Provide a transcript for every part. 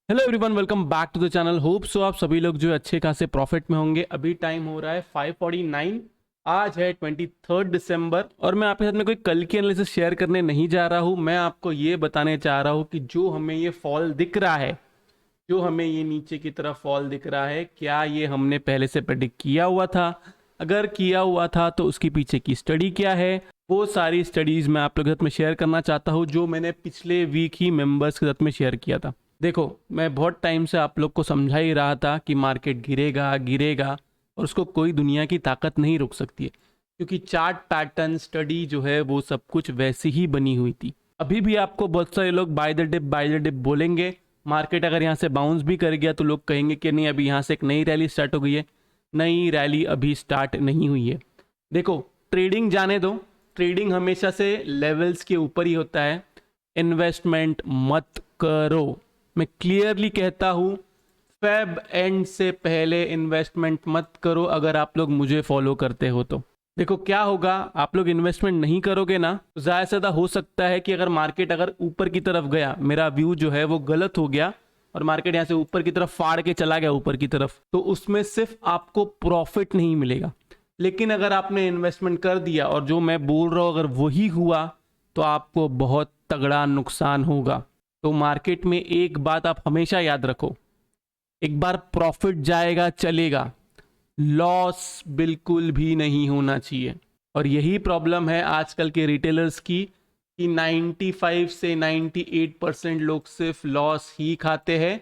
Hello everyone, welcome back to the channel. Hope so आप सभी लोग जो है अच्छे खासे प्रॉफिट में होंगे। अभी टाइम हो रहा है 5:49। आज है 23 दिसंबर और मैं आपके साथ में कोई कल की एनालिसिस शेयर करने नहीं जा रहा हूँ। मैं आपको ये बताने चाह रहा हूँ कि जो हमें ये फॉल दिख रहा है, जो हमें ये नीचे की तरफ फॉल दिख रहा है, क्या ये हमने पहले से प्रेडिक्ट किया हुआ था? अगर किया हुआ था तो उसके पीछे की स्टडी क्या है, वो सारी स्टडीज़ मैं आप लोगों के साथ में शेयर करना चाहता हूँ, जो मैंने पिछले वीक ही मेंबर्स के साथ में शेयर किया था। देखो, मैं बहुत टाइम से आप लोग को समझा ही रहा था कि मार्केट गिरेगा गिरेगा, और उसको कोई दुनिया की ताकत नहीं रोक सकती है, क्योंकि चार्ट पैटर्न स्टडी जो है वो सब कुछ वैसी ही बनी हुई थी। अभी भी आपको बहुत सारे लोग बाय द डिप बोलेंगे। मार्केट अगर यहाँ से बाउंस भी कर गया तो लोग कहेंगे कि नहीं, अभी यहाँ से एक नई रैली स्टार्ट हो गई है। नई रैली अभी स्टार्ट नहीं हुई है। देखो, ट्रेडिंग जाने दो, ट्रेडिंग हमेशा से लेवल्स के ऊपर ही होता है। इन्वेस्टमेंट मत करो। मैं क्लियरली कहता हूँ, फेब एंड से पहले इन्वेस्टमेंट मत करो। अगर आप लोग मुझे फॉलो करते हो तो देखो क्या होगा। आप लोग इन्वेस्टमेंट नहीं करोगे ना, तो ज़्यादा से ज़्यादा हो सकता है कि अगर मार्केट अगर ऊपर की तरफ गया, मेरा व्यू जो है वो गलत हो गया और मार्केट यहाँ से ऊपर की तरफ फाड़ के चला गया ऊपर की तरफ, तो उसमें सिर्फ आपको प्रॉफिट नहीं मिलेगा। लेकिन अगर आपने इन्वेस्टमेंट कर दिया और जो मैं बोल रहा हूँ अगर वही हुआ, तो आपको बहुत तगड़ा नुकसान होगा। तो मार्केट में एक बात आप हमेशा याद रखो, एक बार प्रॉफिट जाएगा चलेगा, लॉस बिल्कुल भी नहीं होना चाहिए। और यही प्रॉब्लम है आजकल के रिटेलर्स की कि 95 से 98% लोग सिर्फ लॉस ही खाते हैं।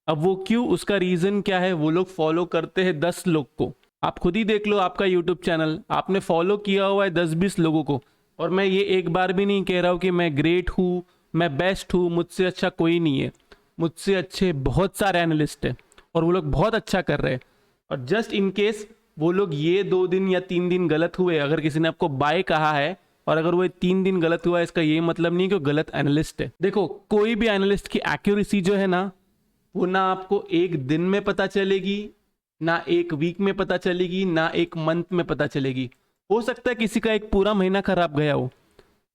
अब वो क्यों, उसका रीज़न क्या है? वो लोग फॉलो करते हैं 10 लोग को। आप खुद ही देख लो, आपका यूट्यूब चैनल आपने फॉलो किया हुआ है 10-20 लोगों को। और मैं ये एक बार भी नहीं कह रहा हूँ कि मैं ग्रेट हूँ, मैं बेस्ट हूँ, मुझसे अच्छा कोई नहीं है। मुझसे अच्छे बहुत सारे एनालिस्ट हैं और वो लोग बहुत अच्छा कर रहे हैं। और जस्ट इन केस वो लोग ये 2 दिन या 3 दिन गलत हुए, अगर किसी ने आपको बाय कहा है और अगर वो 3 दिन गलत हुआ है, इसका ये मतलब नहीं कि वो गलत एनालिस्ट है। देखो, कोई भी एनालिस्ट की एक्यूरेसी जो है ना, वो ना आपको एक दिन में पता चलेगी, ना एक वीक में पता चलेगी, ना एक मंथ में पता चलेगी। हो सकता है किसी का एक पूरा महीना खराब गया हो,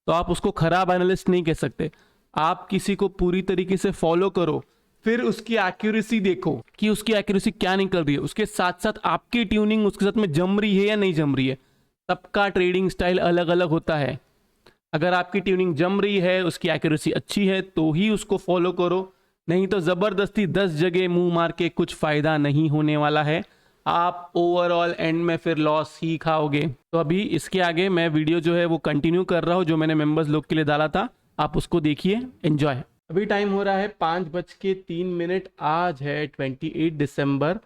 तो आप उसको खराब एनालिस्ट नहीं कह सकते। आप किसी को पूरी तरीके से फॉलो करो, फिर उसकी एक्यूरेसी देखो कि उसकी एक्यूरेसी क्या निकल रही है, उसके साथ साथ आपकी ट्यूनिंग उसके साथ में जम रही है या नहीं जम रही है। सबका ट्रेडिंग स्टाइल अलग अलग होता है। अगर आपकी ट्यूनिंग जम रही है, उसकी एक्यूरेसी अच्छी है, तो ही उसको फॉलो करो। नहीं तो ज़बरदस्ती 10 जगह मुंह मार के कुछ फ़ायदा नहीं होने वाला है। आप ओवरऑल एंड में फिर लॉस ही खाओगे। तो अभी इसके आगे मैं वीडियो जो है वो कंटिन्यू कर रहा हूँ, जो मैंने मेंबर्स लोग के लिए डाला था। आप उसको देखिए, एंजॉय। अभी टाइम हो रहा है 5:03। आज है 28 दिसंबर।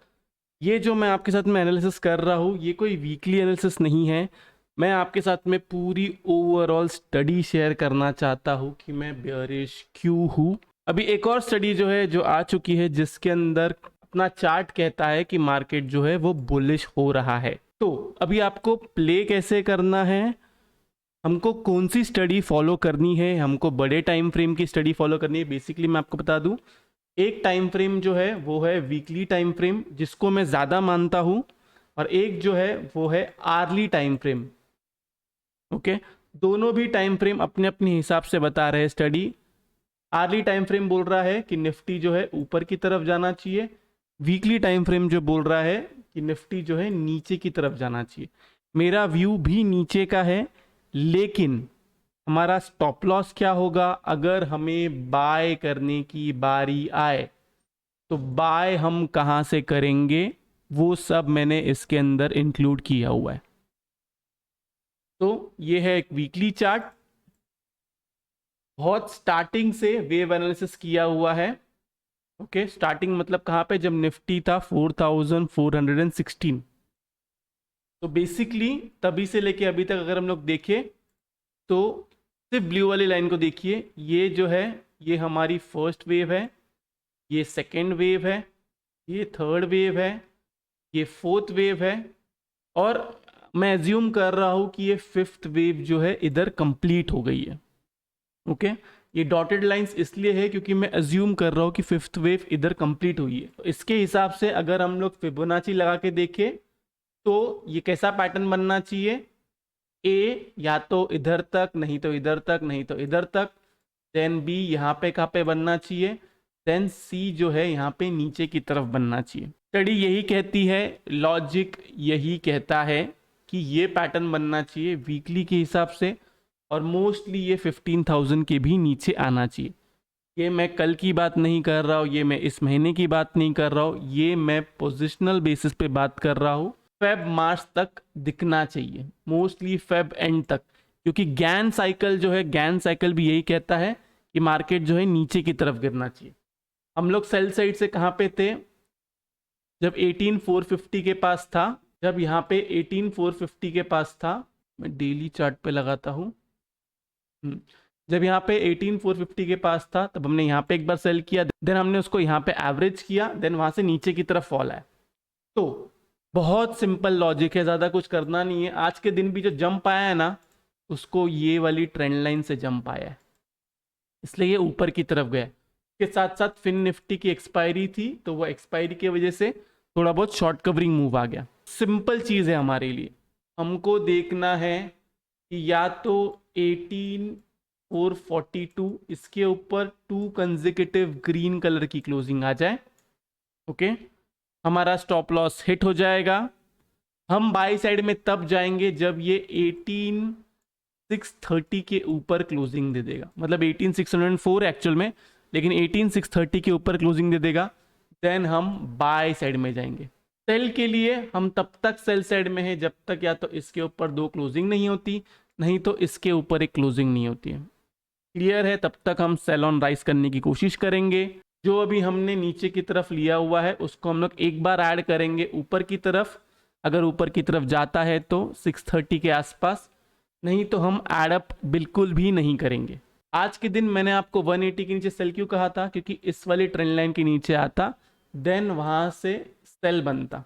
ये जो मैं आपके साथ में एनालिसिस कर रहा हूँ, ये कोई वीकली एनालिसिस नहीं है। मैं आपके साथ में पूरी ओवरऑल स्टडी शेयर करना चाहता हूँ कि मैं बेयरिश क्यों हूँ। अभी एक और स्टडी जो है जो आ चुकी है, जिसके अंदर अपना चार्ट कहता है कि मार्केट जो है वो बुलिश हो रहा है। तो अभी आपको प्ले कैसे करना है, हमको कौन सी स्टडी फॉलो करनी है, हमको बड़े टाइम फ्रेम की स्टडी फॉलो करनी है। बेसिकली मैं आपको बता दूं, एक टाइम फ्रेम जो है वो है वीकली टाइम फ्रेम, जिसको मैं ज़्यादा मानता हूँ, और एक जो है वो है आर्ली टाइम फ्रेम। ओके, दोनों भी टाइम फ्रेम अपने अपने हिसाब से बता रहे हैं स्टडी। आर्ली टाइम फ्रेम बोल रहा है कि निफ्टी जो है ऊपर की तरफ जाना चाहिए। वीकली टाइम फ्रेम जो बोल रहा है कि निफ्टी जो है नीचे की तरफ जाना चाहिए। मेरा व्यू भी नीचे का है, लेकिन हमारा स्टॉप लॉस क्या होगा अगर हमें बाय करने की बारी आए? तो बाय हम कहां से करेंगे, वो सब मैंने इसके अंदर इंक्लूड किया हुआ है। तो ये है एक वीकली चार्ट, बहुत स्टार्टिंग से वेव एनालिसिस किया हुआ है। ओके, स्टार्टिंग मतलब कहां पे, जब निफ्टी था 4416। तो बेसिकली तभी से लेके अभी तक अगर हम लोग देखें, तो सिर्फ ब्लू वाली लाइन को देखिए। ये जो है ये हमारी फर्स्ट वेव है, ये सेकेंड वेव है, ये थर्ड वेव है, ये फोर्थ वेव है, और मैं एज्यूम कर रहा हूं कि ये फिफ्थ वेव जो है इधर कंप्लीट हो गई है। ओके, ये डॉटेड लाइंस इसलिए है क्योंकि मैं एज्यूम कर रहा हूं कि फिफ्थ वेव इधर कंप्लीट हुई है। तो इसके हिसाब से अगर हम लोग फिबोनाची लगा के देखें, तो ये कैसा पैटर्न बनना चाहिए? ए या तो इधर तक, नहीं तो इधर तक, नहीं तो इधर तक। देन बी यहाँ पे कहाँ पे बनना चाहिए? देन सी जो है यहाँ पे नीचे की तरफ बनना चाहिए। स्टडी यही कहती है, लॉजिक यही कहता है कि ये पैटर्न बनना चाहिए वीकली के हिसाब से, और मोस्टली ये 15,000 के भी नीचे आना चाहिए। ये मैं कल की बात नहीं कर रहा हूँ, ये मैं इस महीने की बात नहीं कर रहा हूँ, ये मैं पोजिशनल बेसिस पे बात कर रहा हूँ। फेब मार्च तक दिखना चाहिए, मोस्टली फेब एंड तक, क्योंकि गैन साइकिल जो है, गैन साइकिल भी यही कहता है कि मार्केट जो है नीचे की तरफ गिरना चाहिए। हम लोग सेल साइड से कहाँ पे थे, जब 18,450 के पास था, जब यहाँ पे 18,450 के पास था, मैं डेली चार्ट पे लगाता हूँ, जब यहाँ पे 18,450 के पास था तब हमने यहाँ पे एक बार सेल किया, देन हमने उसको यहाँ पे एवरेज किया, देन वहां से नीचे की तरफ फॉल आया। तो बहुत सिंपल लॉजिक है, ज़्यादा कुछ करना नहीं है। आज के दिन भी जो जंप आया है ना, उसको ये वाली ट्रेंड लाइन से जंप आया है, इसलिए ये ऊपर की तरफ गया। के साथ साथ फिन निफ्टी की एक्सपायरी थी, तो वो एक्सपायरी की वजह से थोड़ा बहुत शॉर्ट कवरिंग मूव आ गया। सिंपल चीज़ है हमारे लिए, हमको देखना है कि या तो 18,442 इसके ऊपर 2 कंसेक्यूटिव ग्रीन कलर की क्लोजिंग आ जाए, ओके, हमारा स्टॉप लॉस हिट हो जाएगा। हम बाई साइड में तब जाएंगे जब ये 18,630 के ऊपर क्लोजिंग दे देगा, मतलब 18,604 एक्चुअल में, लेकिन 18,630 के ऊपर क्लोजिंग दे देगा, देन हम बाय साइड में जाएंगे। सेल के लिए हम तब तक सेल साइड में है जब तक या तो इसके ऊपर 2 क्लोजिंग नहीं होती, नहीं तो इसके ऊपर एक क्लोजिंग नहीं होती है। क्लियर है? तब तक हम सेल ऑन राइज करने की कोशिश करेंगे। जो अभी हमने नीचे की तरफ लिया हुआ है उसको हम लोग एक बार ऐड करेंगे ऊपर की तरफ। अगर ऊपर की तरफ जाता है तो 630 के आसपास, नहीं तो हम ऐड अप बिल्कुल भी नहीं करेंगे। आज के दिन मैंने आपको 180 के नीचे सेल क्यों कहा था? क्योंकि इस वाली ट्रेंड लाइन के नीचे आता, देन वहां से सेल बनता,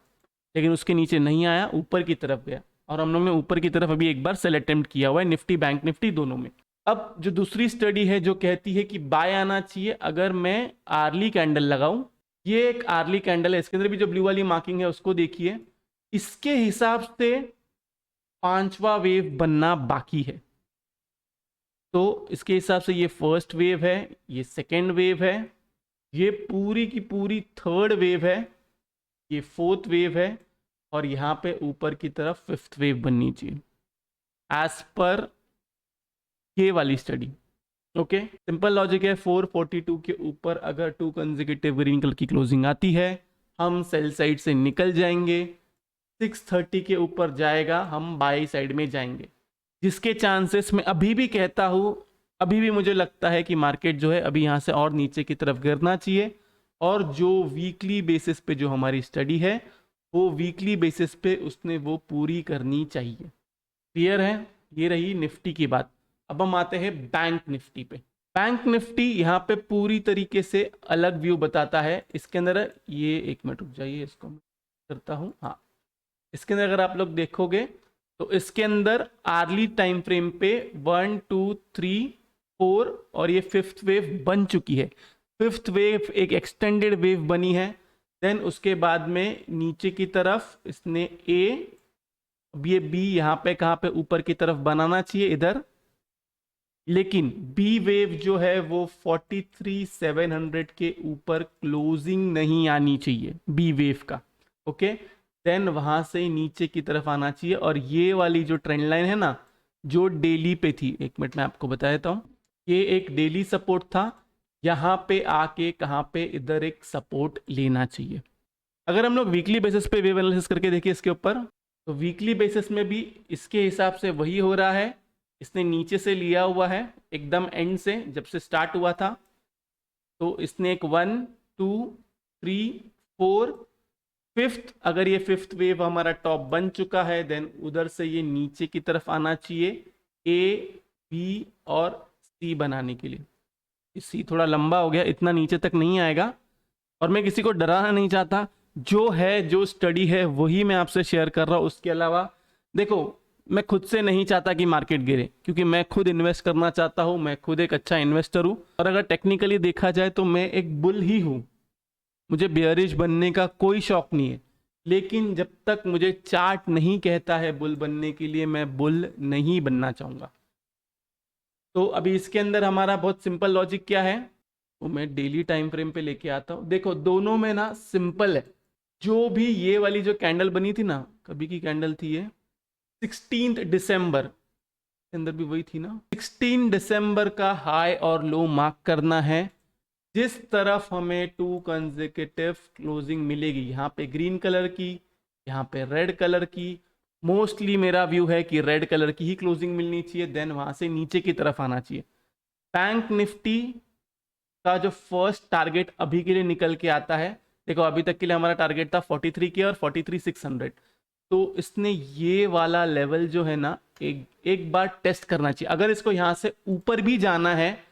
लेकिन उसके नीचे नहीं आया, ऊपर की तरफ गया, और हम लोग ने ऊपर की तरफ अभी एक बार सेल अटेम्प्ट किया हुआ है निफ्टी बैंक निफ्टी दोनों में। अब जो दूसरी स्टडी है जो कहती है कि बाय आना चाहिए अगर मैं आर्ली कैंडल लगाऊं, ये एक आर्ली कैंडल है, इसके अंदर भी जो ब्लू वाली मार्किंग है उसको देखिए, इसके हिसाब से 5वां वेव बनना बाकी है। तो इसके हिसाब से ये फर्स्ट वेव है, ये सेकेंड वेव है, ये पूरी की पूरी थर्ड वेव है, ये फोर्थ वेव है, और यहाँ पे ऊपर की तरफ फिफ्थ वेव बननी चाहिए एज पर ये वाली स्टडी। ओके, सिंपल लॉजिक है। 442 के ऊपर अगर 2 कंसेक्यूटिव ग्रीन कलर की क्लोजिंग आती है, हम सेल साइड से निकल जाएंगे। 630 के ऊपर जाएगा, हम बाई साइड में जाएंगे, जिसके चांसेस मैं अभी भी कहता हूँ, अभी भी मुझे लगता है कि मार्केट जो है अभी यहाँ से और नीचे की तरफ गिरना चाहिए। और जो वीकली बेसिस पे जो हमारी स्टडी है, वो वीकली बेसिस पे उसने वो पूरी करनी चाहिए। क्लियर है? ये रही निफ्टी की बात। अब हम आते हैं बैंक निफ्टी पे। बैंक निफ्टी यहाँ पे पूरी तरीके से अलग व्यू बताता है। इसके अंदर ये, एक मिनट रुक जाइए, इसको मैं करता हूँ। हाँ, इसके अंदर अगर आप लोग देखोगे तो इसके अंदर आर्ली टाइम फ्रेम पे 1 2 3 4 और ये फिफ्थ वेव बन चुकी है। फिफ्थ वेव एक एक्सटेंडेड वेव बनी है। देन उसके बाद में नीचे की तरफ इसने ए, ये बी यहाँ पे कहाँ पे ऊपर की तरफ बनाना चाहिए इधर, लेकिन बी वेव जो है वो 43,700 के ऊपर क्लोजिंग नहीं आनी चाहिए बी वेव का। ओके, देन वहां से नीचे की तरफ आना चाहिए। और ये वाली जो ट्रेंड लाइन है ना, जो डेली पे थी, एक मिनट मैं आपको बता देता हूँ, ये एक डेली सपोर्ट था, यहाँ पे आके कहाँ पे इधर एक सपोर्ट लेना चाहिए। अगर हम लोग वीकली बेसिस पे वेव एनालिसिस करके देखिए इसके ऊपर, तो वीकली बेसिस में भी इसके हिसाब से वही हो रहा है। इसने नीचे से लिया हुआ है एकदम एंड से, जब से स्टार्ट हुआ था, तो इसने एक 1 2 3 4 फिफ्थ, अगर ये फिफ्थ वेव हमारा टॉप बन चुका है, देन उधर से ये नीचे की तरफ आना चाहिए ए बी और सी बनाने के लिए। सी थोड़ा लंबा हो गया, इतना नीचे तक नहीं आएगा, और मैं किसी को डराना नहीं चाहता। जो है, जो स्टडी है वही मैं आपसे शेयर कर रहा हूँ। उसके अलावा देखो, मैं खुद से नहीं चाहता कि मार्केट गिरे, क्योंकि मैं खुद इन्वेस्ट करना चाहता हूँ, मैं खुद एक अच्छा इन्वेस्टर हूँ, और अगर टेक्निकली देखा जाए तो मैं एक बुल ही हूँ, मुझे बेयरिश बनने का कोई शौक नहीं है। लेकिन जब तक मुझे चार्ट नहीं कहता है बुल बनने के लिए, मैं बुल नहीं बनना चाहूँगा। तो अभी इसके अंदर हमारा बहुत सिंपल लॉजिक क्या है, वो मैं डेली टाइम फ्रेम पे लेके आता हूँ। देखो दोनों में ना सिंपल है, जो भी ये वाली जो कैंडल बनी थी ना, कभी की कैंडल थी ये 16 दिसंबर के अंदर भी वही थी ना, 16 दिसंबर का हाई और लो मार्क करना है। जिस तरफ हमें 2 कंसेक्यूटिव क्लोजिंग मिलेगी, यहाँ पे ग्रीन कलर की, यहाँ पे रेड कलर की, मोस्टली मेरा व्यू है कि रेड कलर की ही क्लोजिंग मिलनी चाहिए, देन वहां से नीचे की तरफ आना चाहिए। बैंक निफ्टी का जो फर्स्ट टारगेट अभी के लिए निकल के आता है, देखो अभी तक के लिए हमारा टारगेट था 43 के और 43,600, तो इसने ये वाला लेवल जो है ना एक बार टेस्ट करना चाहिए। अगर इसको यहाँ से ऊपर भी जाना है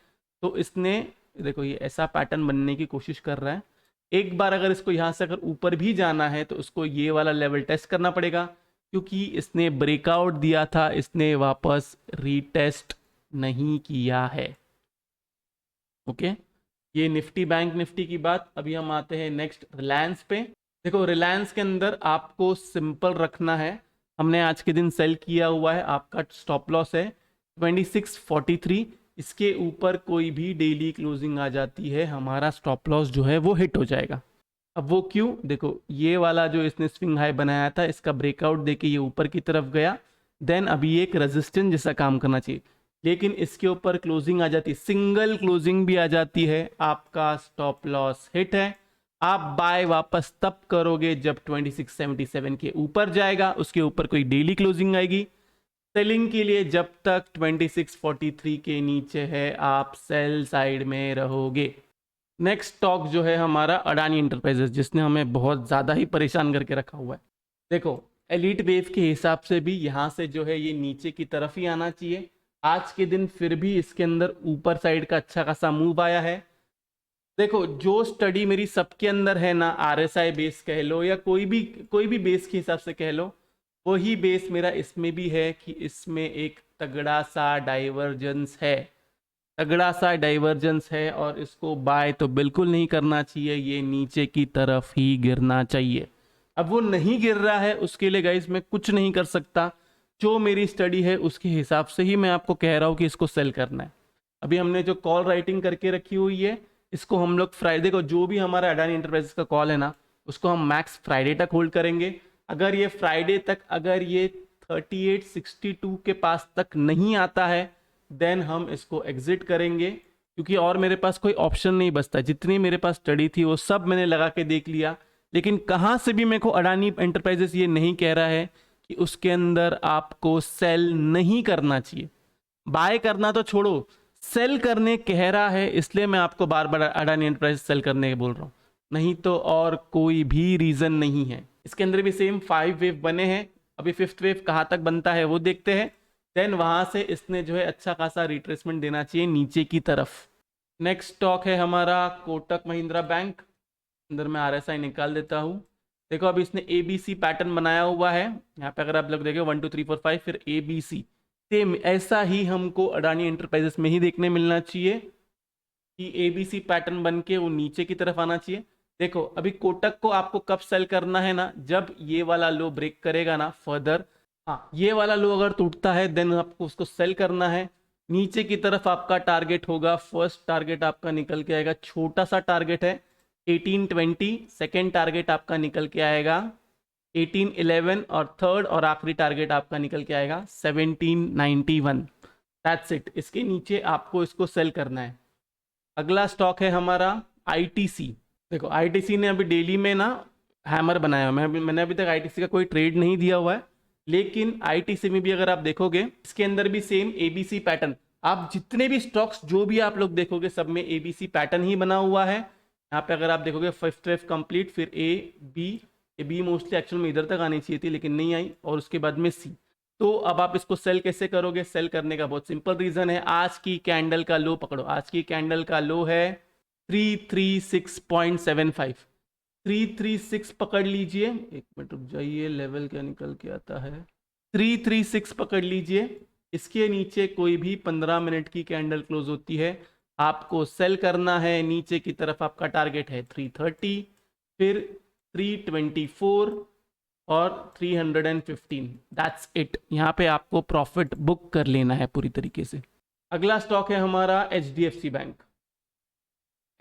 तो इसने, देखो ये ऐसा पैटर्न बनने की कोशिश कर रहा है, एक बार अगर इसको यहाँ से अगर ऊपर भी जाना है तो उसको ये वाला लेवल टेस्ट करना पड़ेगा, क्योंकि इसने ब्रेकआउट दिया था, इसने वापस रीटेस्ट नहीं किया है। ओके, ये निफ्टी बैंक निफ्टी की बात। अभी हम आते हैं नेक्स्ट रिलायंस पे। देखो रिलायंस के अंदर आपको सिंपल रखना है, हमने आज के दिन सेल किया हुआ है, आपका स्टॉप लॉस है 2643, इसके ऊपर कोई भी डेली क्लोजिंग आ जाती है हमारा स्टॉप लॉस जो है वो हिट हो जाएगा। अब वो क्यों, देखो ये वाला जो इसने स्विंग हाई बनाया था, इसका ब्रेकआउट देके ये ऊपर की तरफ गया, देन अभी एक रेजिस्टेंस जैसा काम करना चाहिए, लेकिन इसके ऊपर क्लोजिंग आ जाती है, सिंगल क्लोजिंग भी आ जाती है, आपका स्टॉप लॉस हिट है। आप बाय वापस तब करोगे जब 2677 के ऊपर जाएगा, उसके ऊपर कोई डेली क्लोजिंग आएगी। सेलिंग के लिए जब तक 2643 के नीचे है आप सेल साइड में रहोगे। नेक्स्ट स्टॉक जो है हमारा अडानी इंटरप्राइजेस, जिसने हमें बहुत ज़्यादा ही परेशान करके रखा हुआ है। देखो एलिट वेव के हिसाब से भी यहाँ से जो है ये नीचे की तरफ ही आना चाहिए। आज के दिन फिर भी इसके अंदर ऊपर साइड का अच्छा खासा मूव आया है। देखो जो स्टडी मेरी सबके अंदर है ना, आरएसआई बेस कह लो या कोई भी बेस के हिसाब से कह लो, वही बेस मेरा इसमें भी है कि इसमें एक तगड़ा सा डाइवर्जेंस है, तगड़ा सा डाइवर्जेंस है, और इसको बाय तो बिल्कुल नहीं करना चाहिए, ये नीचे की तरफ ही गिरना चाहिए। अब वो नहीं गिर रहा है, उसके लिए गाइस मैं कुछ नहीं कर सकता, जो मेरी स्टडी है उसके हिसाब से ही मैं आपको कह रहा हूँ कि इसको सेल करना है। अभी हमने जो कॉल राइटिंग करके रखी हुई है, इसको हम लोग फ्राइडे को, जो भी हमारा अडानी इंटरप्राइजेस का कॉल है ना, उसको हम मैक्स फ्राइडे तक होल्ड करेंगे। अगर ये फ्राइडे तक, अगर ये 3862 के पास तक नहीं आता है, देन हम इसको एग्जिट करेंगे, क्योंकि और मेरे पास कोई ऑप्शन नहीं बचता। जितनी मेरे पास स्टडी थी वो सब मैंने लगा के देख लिया, लेकिन कहाँ से भी मेरे को अडानी एंटरप्राइजेस ये नहीं कह रहा है कि उसके अंदर आपको सेल नहीं करना चाहिए। बाय करना तो छोड़ो, सेल करने कह रहा है, इसलिए मैं आपको बार बार अडानी एंटरप्राइजेस सेल करने के बोल रहा हूँ, नहीं तो और कोई भी रीजन नहीं है। इसके अंदर भी सेम 5 वेव बने हैं, अभी 5th वेव कहाँ तक बनता है वो देखते हैं, देन वहां से इसने जो है अच्छा खासा रिट्रेसमेंट देना चाहिए नीचे की तरफ। नेक्स्ट स्टॉक है हमारा कोटक महिंद्रा बैंक, अंदर मैं आरएसआई निकाल देता हूँ। देखो अभी इसने एबीसी पैटर्न बनाया हुआ है, यहाँ पे अगर आप लोग देखो 1 2 3 4 5 फिर एबीसी, सेम ऐसा ही हमको अडानी एंटरप्राइजेस में ही देखने मिलना चाहिए कि एबीसी पैटर्न बन के वो नीचे की तरफ आना चाहिए। देखो अभी कोटक को आपको कब सेल करना है ना, जब ये वाला लो ब्रेक करेगा ना फर्दर, हाँ ये वाला लो अगर टूटता है देन आपको उसको सेल करना है। नीचे की तरफ आपका टारगेट होगा, फर्स्ट टारगेट आपका निकल के आएगा, छोटा सा टारगेट है 1820, सेकेंड टारगेट आपका निकल के आएगा 1811, और थर्ड और आखिरी टारगेट आपका निकल के आएगा 1791। दैट्स इट, इसके नीचे आपको इसको सेल करना है। अगला स्टॉक है हमारा आईटीसी। देखो आईटीसी ने अभी डेली में ना हैमर बनाया हुआ है, मैंने अभी तक आईटीसी का कोई ट्रेड नहीं दिया हुआ है, लेकिन आईटीसी में भी अगर आप देखोगे इसके अंदर भी सेम एबीसी पैटर्न, आप जितने भी स्टॉक्स जो भी आप लोग देखोगे सब में एबीसी पैटर्न ही बना हुआ है। यहाँ पे अगर आप देखोगे 5th वेव कंप्लीट, फिर ए बी मोस्टली एक्चुअल में इधर तक आनी चाहिए थी लेकिन नहीं आई, और उसके बाद में सी। तो अब आप इसको सेल कैसे करोगे, सेल करने का बहुत सिंपल रीजन है, आज की कैंडल का लो पकड़ो। आज की कैंडल का लो है 336.75, 336 पकड़ लीजिए, एक मिनट रुक जाइए, लेवल क्या निकल के आता है, 336 पकड़ लीजिए। इसके नीचे कोई भी 15 मिनट की कैंडल क्लोज होती है, आपको सेल करना है। नीचे की तरफ आपका टारगेट है 330, फिर 324 और 315। दैट्स इट, यहाँ पे आपको प्रॉफिट बुक कर लेना है पूरी तरीके से। अगला स्टॉक है हमारा एचडीएफसी बैंक।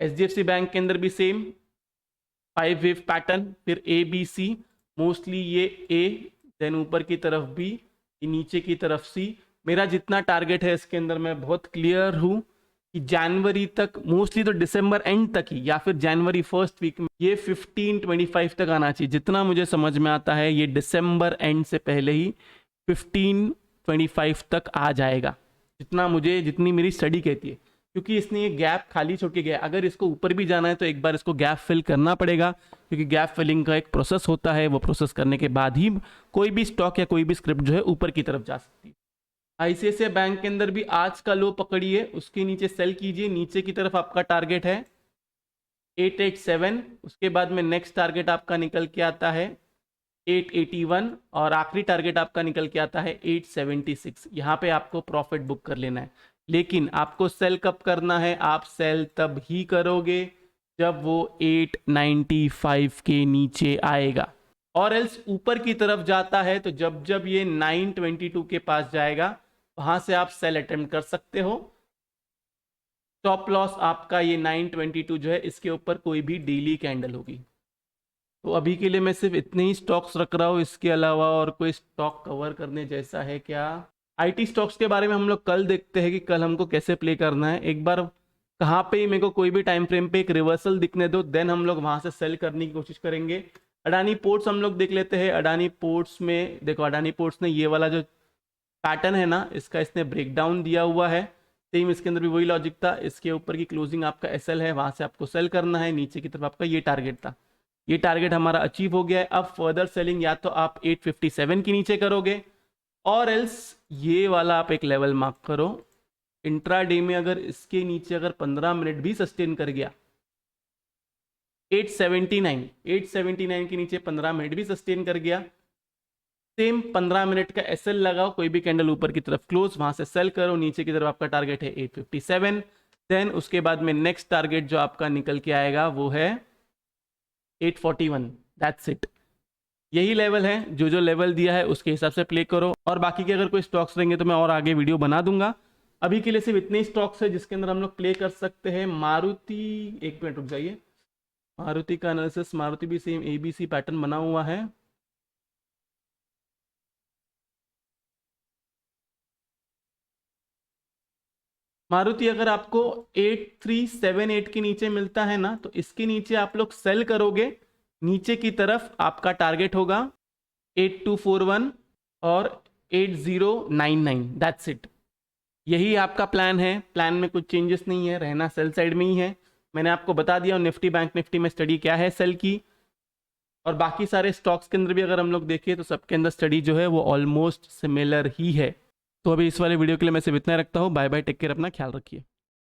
HDFC बैंक के अंदर भी सेम 5 वेव पैटर्न, फिर A B C, मोस्टली ये A, देन ऊपर की तरफ B, नीचे की तरफ C। मेरा जितना टारगेट है इसके अंदर मैं बहुत क्लियर हूँ कि जनवरी तक, मोस्टली तो दिसंबर एंड तक ही या फिर जनवरी फर्स्ट वीक में ये 1525 तक आना चाहिए। जितना मुझे समझ में आता है ये दिसंबर एंड से पहले ही 1525 तक आ जाएगा, जितनी मेरी स्टडी कहती है, क्योंकि इसने ये गैप खाली छोड़ के गया। अगर इसको ऊपर भी जाना है तो एक बार इसको गैप फिल करना पड़ेगा, क्योंकि गैप फिलिंग का एक प्रोसेस होता है, वो प्रोसेस करने के बाद ही कोई भी स्टॉक या कोई भी स्क्रिप्ट जो है ऊपर की तरफ जा सकती है। ICICI बैंक के अंदर भी आज का लो पकड़िए, उसके नीचे सेल कीजिए, नीचे की तरफ आपका टारगेट है 887, उसके बाद में नेक्स्ट टारगेट आपका निकल के आता है 881 और आखिरी टारगेट आपका निकल के आता है 876। यहाँ पे आपको प्रॉफिट बुक कर लेना है, लेकिन आपको सेल कब करना है? आप सेल तब ही करोगे जब वो 895 के नीचे आएगा, और एल्स ऊपर की तरफ जाता है तो जब ये 922 के पास जाएगा वहां से आप सेल अटेम्प्ट कर सकते हो। स्टॉप लॉस आपका ये 922 जो है, इसके ऊपर कोई भी डेली कैंडल होगी। तो अभी के लिए मैं सिर्फ इतने ही स्टॉक्स रख रहा हूँ, इसके अलावा और कोई स्टॉक कवर करने जैसा है क्या? IT स्टॉक्स के बारे में हम लोग कल देखते हैं कि कल हमको कैसे प्ले करना है। एक बार कहाँ पे मेरे को कोई भी टाइम फ्रेम पे एक रिवर्सल दिखने दो, देन हम लोग वहां से सेल करने की कोशिश करेंगे। अडानी पोर्ट्स हम लोग देख लेते हैं। अडानी पोर्ट्स में देखो, अडानी पोर्ट्स ने ये वाला जो पैटर्न है ना, इसका इसने ब्रेकडाउन दिया हुआ है। सेम इसके अंदर भी वही लॉजिक था, इसके ऊपर की क्लोजिंग आपका SL है, वहां से आपको सेल करना है। नीचे की तरफ आपका ये टारगेट था, ये टारगेट हमारा अचीव हो गया है। अब फर्दर सेलिंग या तो आप 857 के नीचे करोगे, और एल्स ये वाला आप एक लेवल मार्क करो। इंट्राडे में अगर इसके नीचे अगर 15 मिनट भी सस्टेन कर गया 879 के नीचे 15 मिनट भी सस्टेन कर गया, सेम 15 मिनट का SL लगाओ, कोई भी कैंडल ऊपर की तरफ क्लोज, वहां से सेल करो। नीचे की तरफ आपका टारगेट है 857, देन उसके बाद में नेक्स्ट टारगेट जो आपका निकल के आएगा वो है 841। दैट्स इट, यही लेवल है। जो लेवल दिया है उसके हिसाब से प्ले करो, और बाकी के अगर कोई स्टॉक्स रहेंगे तो मैं और आगे वीडियो बना दूंगा। अभी के लिए सिर्फ इतने ही स्टॉक्स है जिसके अंदर हम लोग प्ले कर सकते हैं। मारुति, एक मिनट रुक जाइए, मारुति का एनालिसिस, मारुति भी सेम ABC पैटर्न बना हुआ है। मारुति अगर आपको 8378 के नीचे मिलता है ना, तो इसके नीचे आप लोग सेल करोगे। नीचे की तरफ आपका टारगेट होगा 8241 और 8099। दैट्स इट, यही आपका प्लान है। प्लान में कुछ चेंजेस नहीं है, रहना सेल साइड में ही है। मैंने आपको बता दिया निफ्टी बैंक निफ्टी में स्टडी क्या है सेल की, और बाकी सारे स्टॉक्स के अंदर भी अगर हम लोग देखें तो सबके अंदर स्टडी जो है वो ऑलमोस्ट सिमिलर ही है। तो अभी इस वाले वीडियो के लिए मैं सिर्फ इतना रखता हूँ। बाय बाय, टेक केयर, अपना ख्याल रखिए।